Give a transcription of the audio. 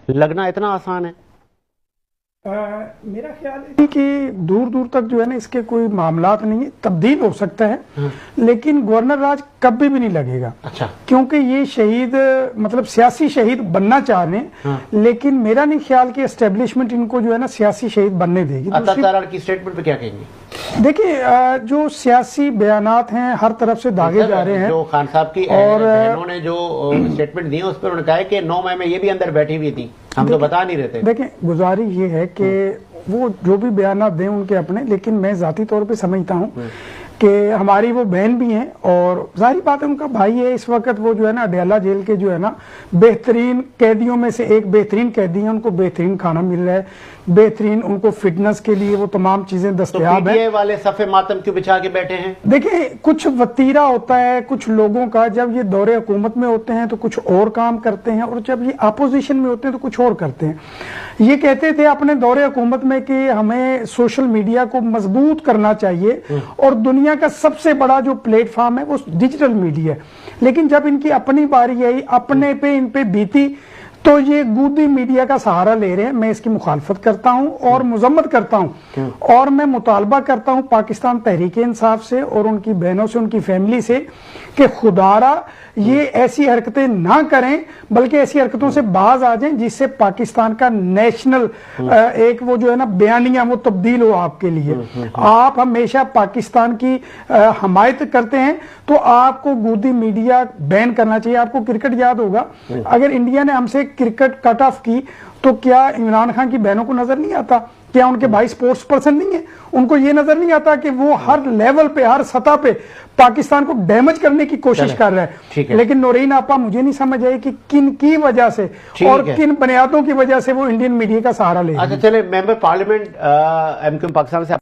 लगना इतना आसान है? मेरा ख्याल है कि दूर दूर तक जो है ना इसके कोई मामलात नहीं है, तब्दील हो सकता है लेकिन गवर्नर राज कभी भी नहीं लगेगा। अच्छा। क्योंकि ये शहीद मतलब सियासी शहीद बनना चाह रहे हैं लेकिन मेरा नहीं ख्याल कि एस्टेब्लिशमेंट इनको जो है ना सियासी शहीद बनने देगी। अतातार की स्टेटमेंट पे क्या कहेंगे? देखिए जो सियासी बयानात हैं हर तरफ से दागे जा रहे हैं। जो खान साहब की और बहनों ने जो स्टेटमेंट दी है उस पर उन्होंने कहा है कि 9 मई में ये भी अंदर बैठी हुई थी, हम तो बता नहीं रहे थे। देखिए गुजारिश ये है कि वो जो भी बयानात दें उनके अपने, लेकिन मैं जाती तौर पे समझता हूँ कि हमारी वो बहन भी हैं और जाहिर बात है उनका भाई है। इस वक्त वो जो है ना अडयाला जेल के जो है ना बेहतरीन कैदियों में से एक बेहतरीन कैदी है, उनको बेहतरीन खाना मिल रहा है, बेहतरीन उनको फिटनेस के लिए वो तमाम चीजें दस्तयाब है। वाले सफ़े मातम क्यों बिछा के बैठे हैं? देखिए कुछ वतीरा होता है कुछ लोगों का, जब ये दौरे हुकूमत में होते हैं तो कुछ और काम करते हैं और जब ये अपोजिशन में होते हैं तो कुछ और करते हैं। ये कहते थे अपने दौरे हुकूमत में कि हमें सोशल मीडिया को मजबूत करना चाहिए और दुनिया का सबसे बड़ा जो प्लेटफॉर्म है वो डिजिटल मीडिया है, लेकिन जब इनकी अपनी बारी आई अपने पे इन पे बीती तो ये गूदी मीडिया का सहारा ले रहे हैं। मैं इसकी मुखालफत करता हूं और मुजम्मत करता हूं और मैं मुतालबा करता हूं पाकिस्तान तहरीक इंसाफ से और उनकी बहनों से उनकी फैमिली से कि खुदारा ये ऐसी हरकतें ना करें बल्कि ऐसी हरकतों से बाज आ जाएं जिससे पाकिस्तान का नेशनल एक वो जो है ना बयानिया वो तब्दील हो आपके लिए। आप हमेशा पाकिस्तान की हमायत करते हैं तो आपको गूदी मीडिया बैन करना चाहिए। आपको क्रिकेट याद होगा, अगर इंडिया ने हमसे क्रिकेट कट ऑफ की तो क्या इमरान खान की बहनों को नजर नहीं आता? क्या उनके भाई स्पोर्ट्स पर्सन नहीं है? उनको ये नजर नहीं आता कि वो हर लेवल पे हर सतह पे पाकिस्तान को डैमेज करने की कोशिश कर रहा है। लेकिन नौरीन आपा मुझे नहीं समझ आई कि किन की वजह से और किन बुनियादों की वजह से वो इंडियन मीडिया का सहारा ले रहे हैं। अच्छा चले, मेंबर पार्लियामेंट एमक्यूएम पाकिस्तान से